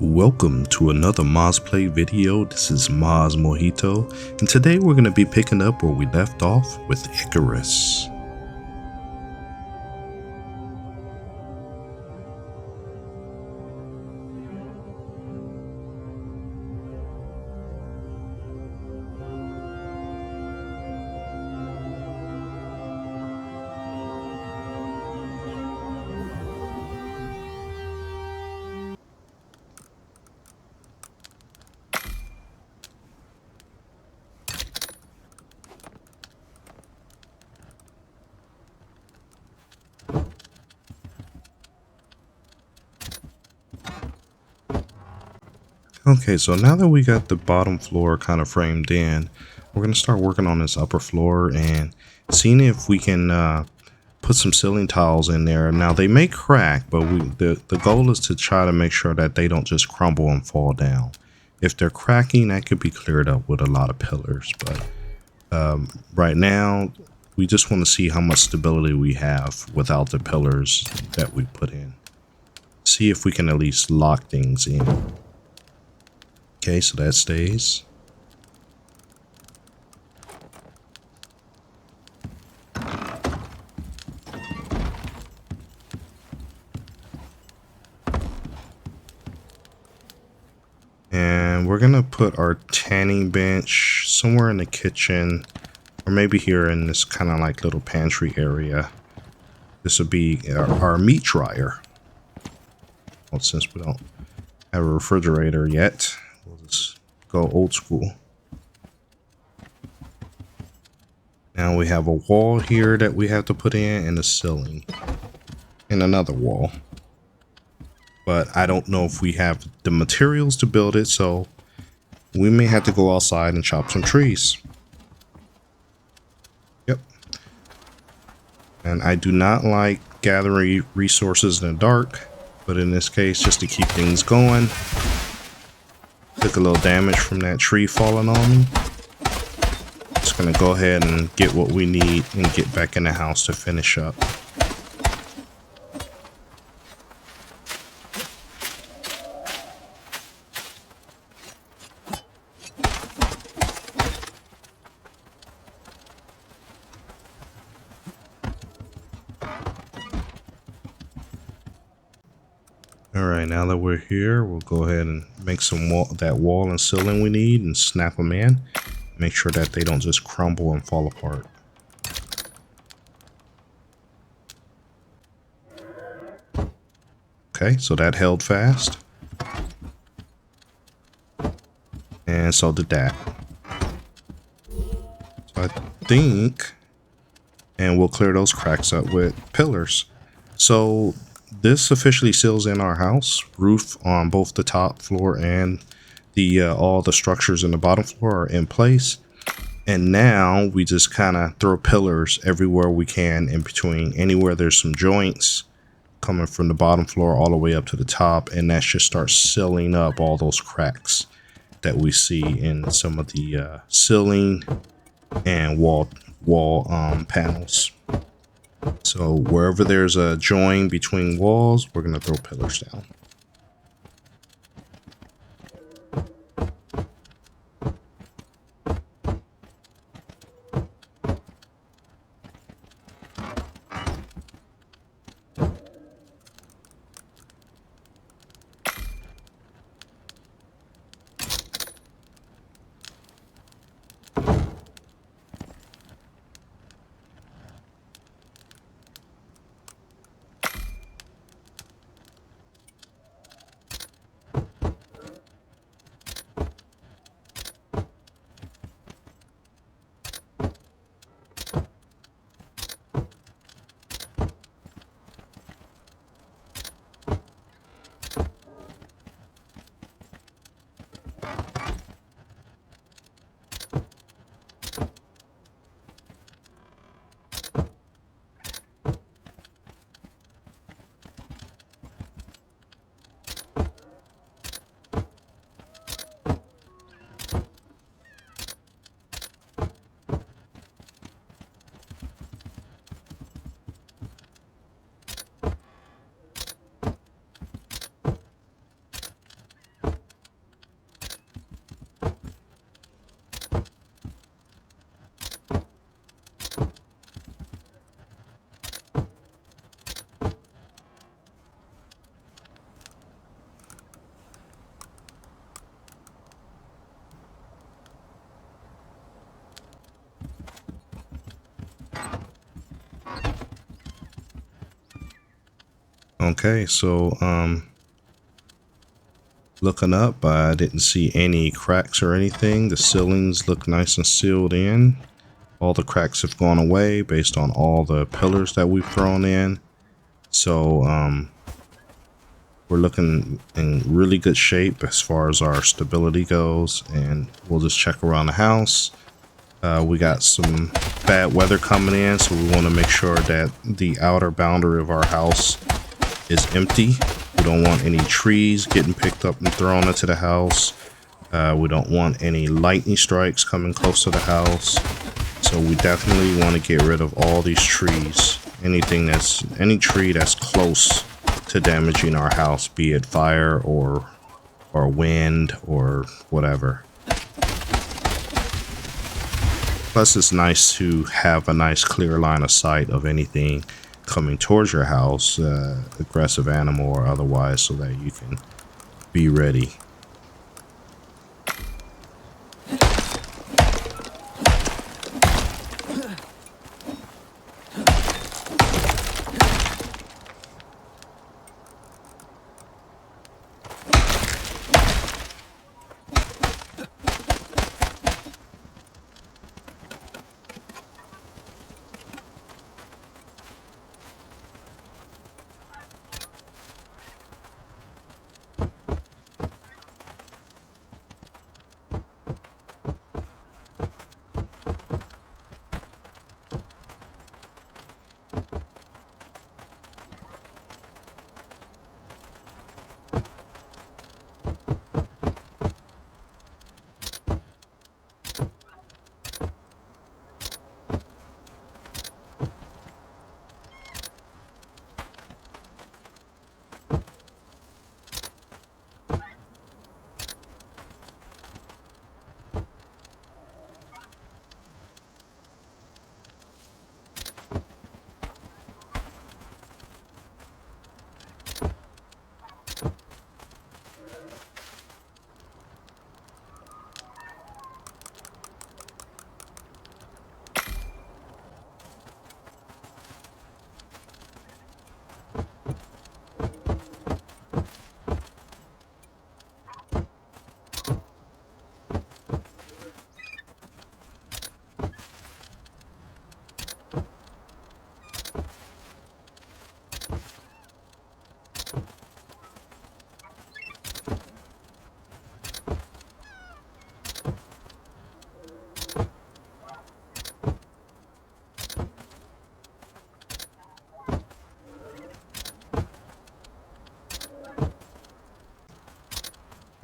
Welcome to another Maz Play video. This is MazMojito, and today we're going to be picking up where we left off with Icarus. Okay, so now that we got the bottom floor kind of framed in, we're going to start working on this upper floor and seeing if we can put some ceiling tiles in there. Now they may crack, but the goal is to try to make sure that they don't just crumble and fall down. If they're cracking, that could be cleared up with a lot of pillars, but right now we just want to see how much stability we have without the pillars that we put in. See if we can at least lock things in. Okay, so that stays. And we're gonna put our tanning bench somewhere in the kitchen, or maybe here in this kind of like little pantry area. This would be our meat dryer. Well, since we don't have a refrigerator yet, we'll just go old school. Now we have a wall here that we have to put in, and a ceiling, and another wall. But I don't know if we have the materials to build it, so we may have to go outside and chop some trees. Yep. And I do not like gathering resources in the dark, but in this case, just to keep things going. Took a little damage from that tree falling on me. Just gonna go ahead and get what we need and get back in the house to finish up. Alright, now that we're here, we'll go ahead and make some that wall and ceiling we need and snap them in. Make sure that they don't just crumble and fall apart. Okay, so that held fast. And so did that. So I think, and we'll clear those cracks up with pillars. So this officially seals in our house. Roof on both the top floor and the all the structures in the bottom floor are in place. And now we just kind of throw pillars everywhere we can in between, anywhere there's some joints coming from the bottom floor all the way up to the top, and that should start sealing up all those cracks that we see in some of the ceiling and wall panels. So wherever there's a join between walls, we're going to throw pillars down. Okay, so looking up, I didn't see any cracks or anything. The ceilings look nice and sealed in. All the cracks have gone away based on all the pillars that we've thrown in. So we're looking in really good shape as far as our stability goes, and we'll just check around the house. We got some bad weather coming in, so we want to make sure that the outer boundary of our house is empty. We don't want any trees getting picked up and thrown into the house. We don't want any lightning strikes coming close to the house. So we definitely want to get rid of all these trees. Any tree that's close to damaging our house, be it fire or wind or whatever. Plus, it's nice to have a nice clear line of sight of anything coming towards your house, aggressive animal or otherwise, so that you can be ready.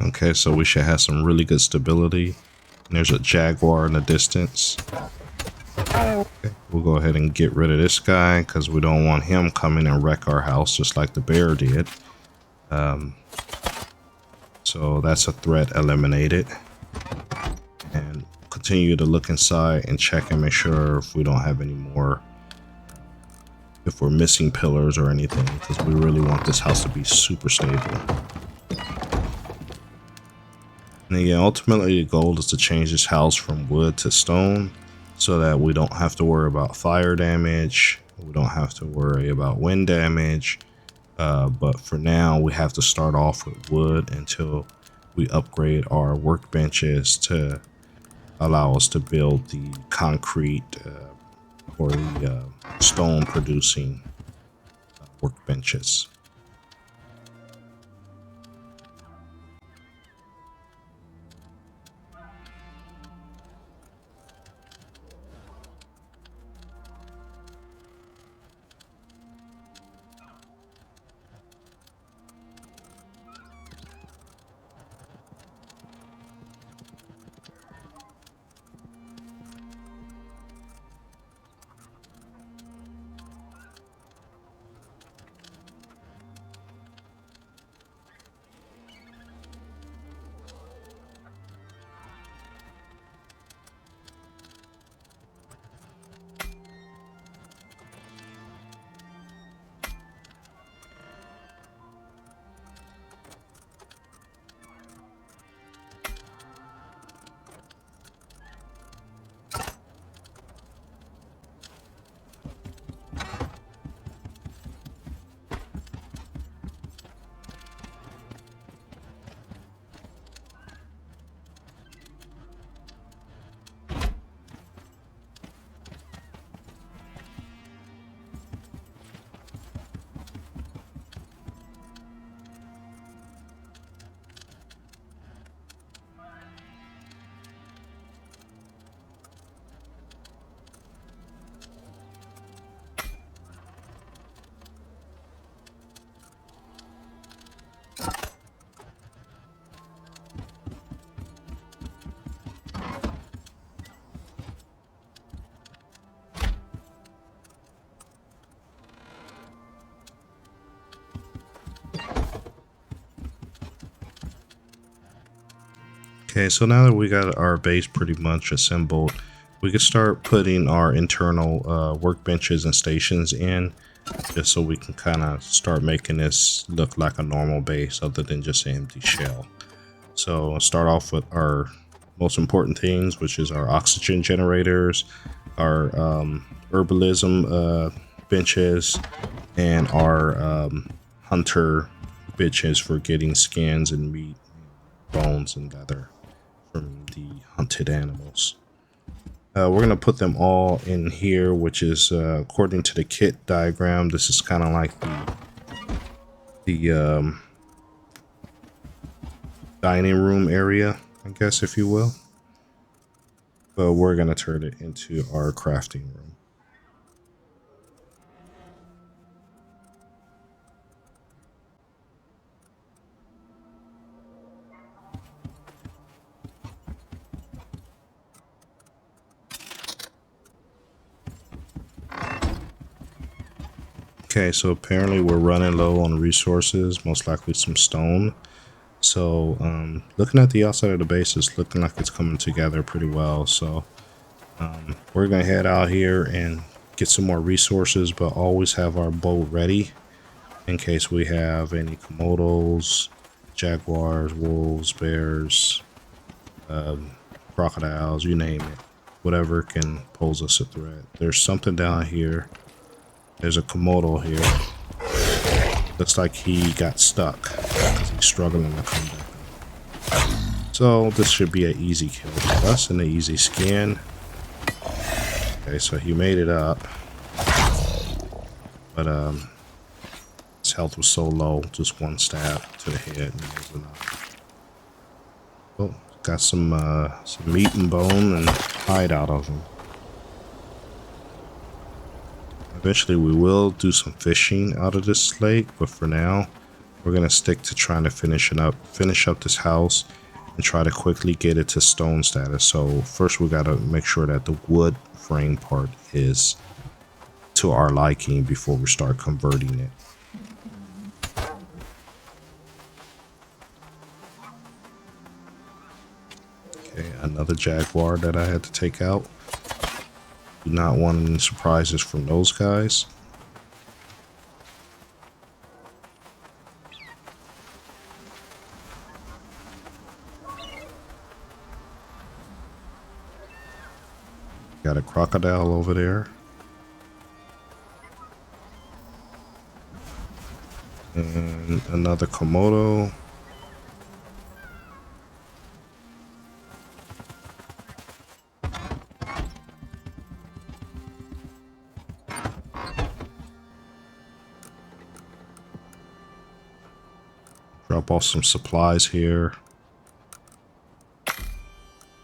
Okay, so we should have some really good stability. There's a jaguar in the distance. Okay, we'll go ahead and get rid of this guy because we don't want him coming and wreck our house just like the bear did. So that's a threat eliminated. And continue to look inside and check and make sure if we don't have any more, if we're missing pillars or anything, because we really want this house to be super stable. And again, ultimately the goal is to change this house from wood to stone so that we don't have to worry about fire damage. We don't have to worry about wind damage. But for now, we have to start off with wood until we upgrade our workbenches to allow us to build the concrete or the stone producing workbenches. Okay, so now that we got our base pretty much assembled, we can start putting our internal workbenches and stations in, just so we can kind of start making this look like a normal base other than just an empty shell. So I'll start off with our most important things, which is our oxygen generators, our herbalism benches, and our hunter benches for getting skins and meat, bones and leather from the hunted animals. We're going to put them all in here, which is according to the kit diagram. This is kind of like the dining room area, I guess, if you will. But we're going to turn it into our crafting room. Okay, so apparently we're running low on resources, most likely some stone. So looking at the outside of the base, it's looking like it's coming together pretty well. So we're going to head out here and get some more resources, but always have our boat ready in case we have any komodos, jaguars, wolves, bears, crocodiles, you name it. Whatever can pose us a threat. There's something down here. There's a komodo here. Looks like he got stuck because he's struggling to come back. So this should be an easy kill for us and an easy skin. Okay, so he made it up. But his health was so low, just one stab to the head and it was enough. Oh, got some meat and bone and hide out of him. Eventually we will do some fishing out of this lake, but for now we're gonna stick to trying to finish up this house and try to quickly get it to stone status. So first we gotta make sure that the wood frame part is to our liking before we start converting it. Okay, another jaguar that I had to take out. Do not want any surprises from those guys. Got a crocodile over there. And another komodo. Drop off some supplies here.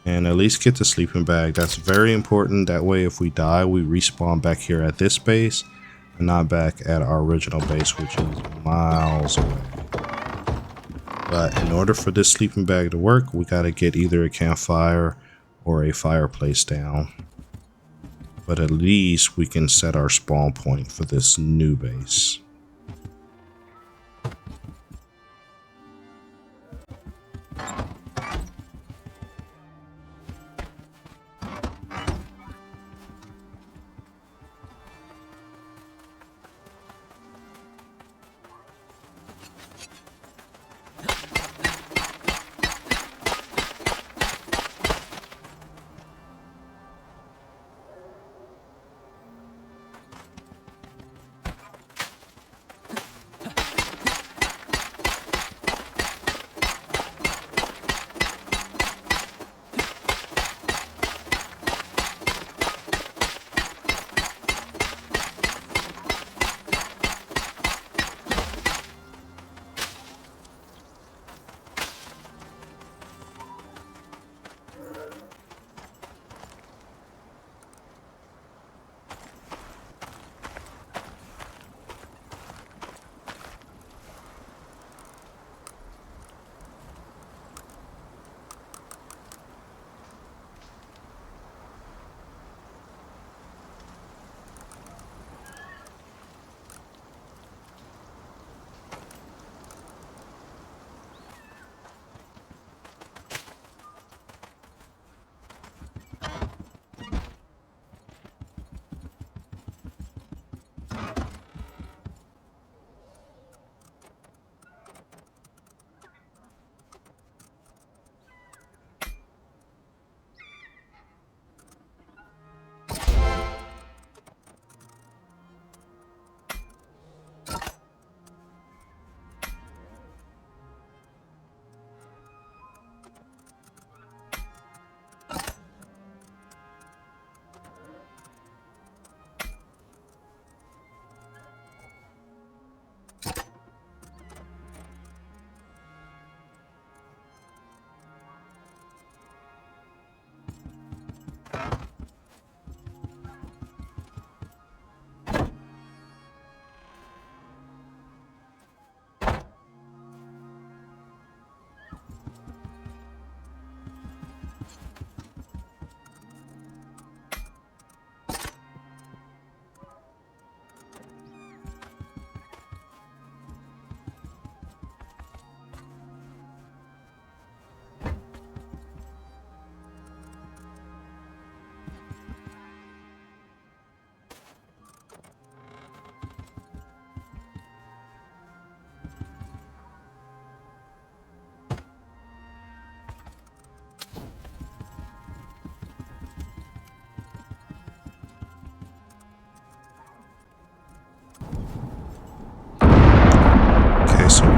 And at least get the sleeping bag. That's very important. That way if we die, we respawn back here at this base and not back at our original base, which is miles away. But in order for this sleeping bag to work, we got to get either a campfire or a fireplace down. But at least we can set our spawn point for this new base.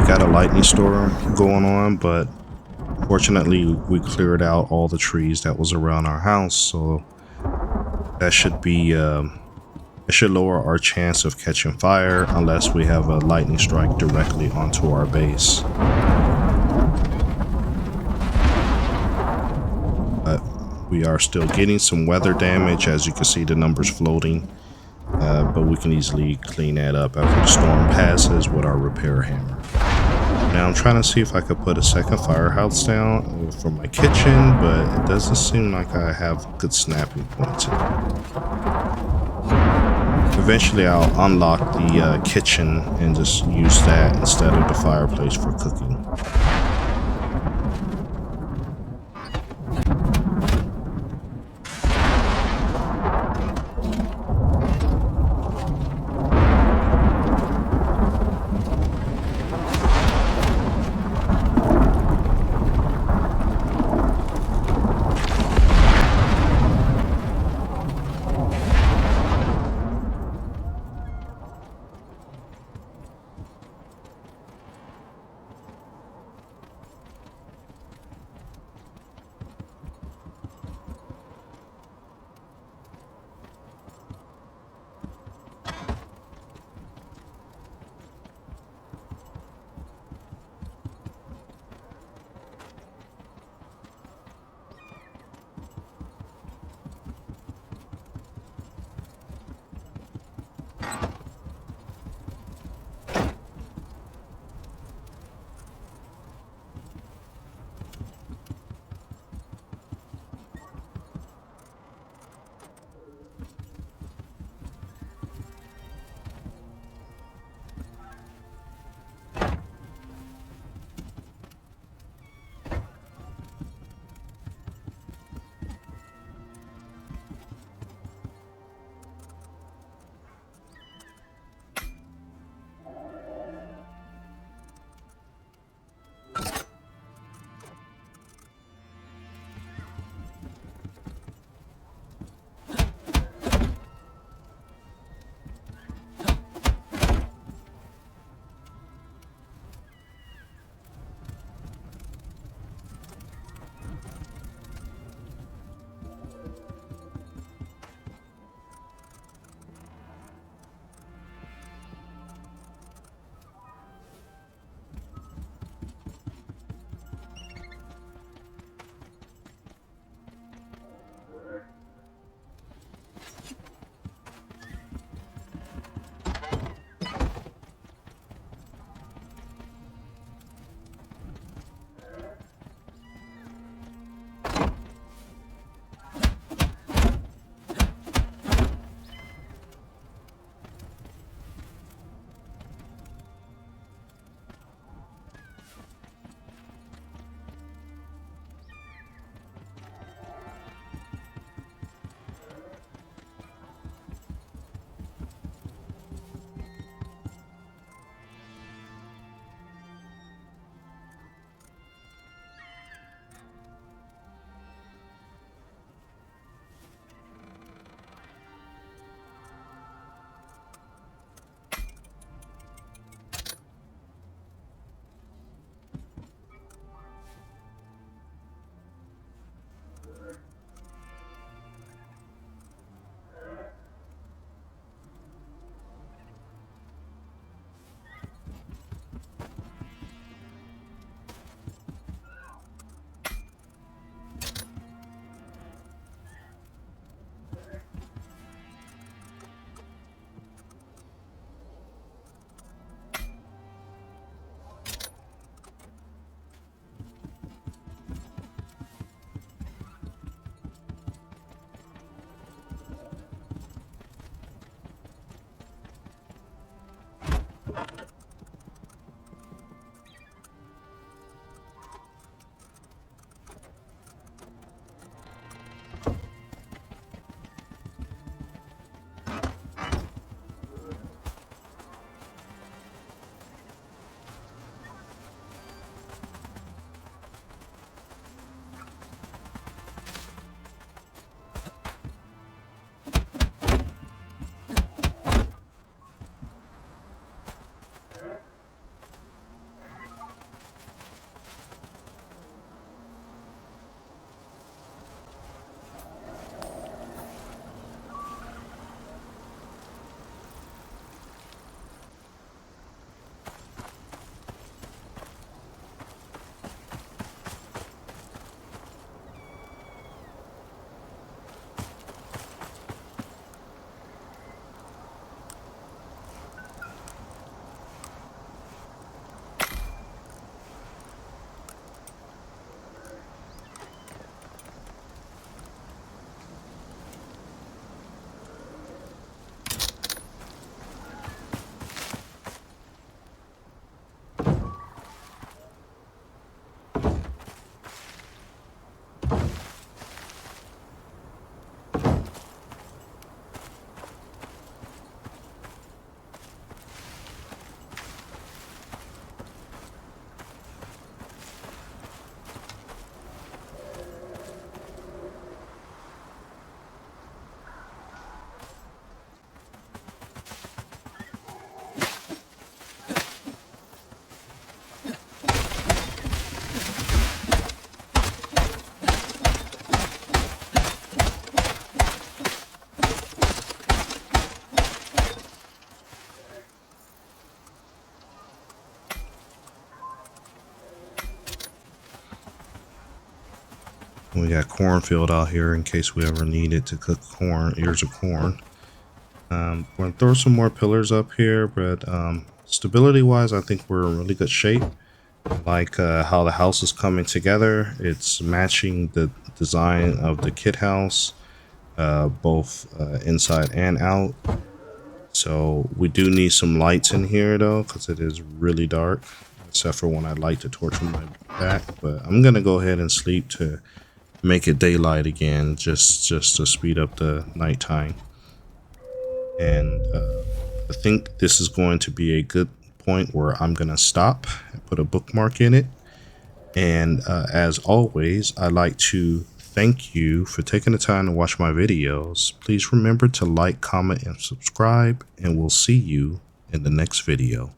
got a lightning storm going on, but fortunately we cleared out all the trees that was around our house, so that should be it should lower our chance of catching fire unless we have a lightning strike directly onto our base. But we are still getting some weather damage, as you can see the numbers floating, but we can easily clean that up after the storm passes with our repair hammer. Now I'm trying to see if I could put a second firehouse down for my kitchen, but it doesn't seem like I have good snapping points here. Eventually I'll unlock the kitchen and just use that instead of the fireplace for cooking. We got cornfield out here in case we ever needed to cook corn, ears of corn. We're gonna throw some more pillars up here, but stability wise, I think we're in really good shape. I like how the house is coming together. It's matching the design of the kit house, both inside and out. So we do need some lights in here though, because it is really dark, except for when I light the torch on my back. But I'm gonna go ahead and sleep to make it daylight again, just to speed up the nighttime. And I think this is going to be a good point where I'm gonna stop and put a bookmark in it. And as always, I'd like to thank you for taking the time to watch my videos. Please remember to like, comment, and subscribe, and we'll see you in the next video.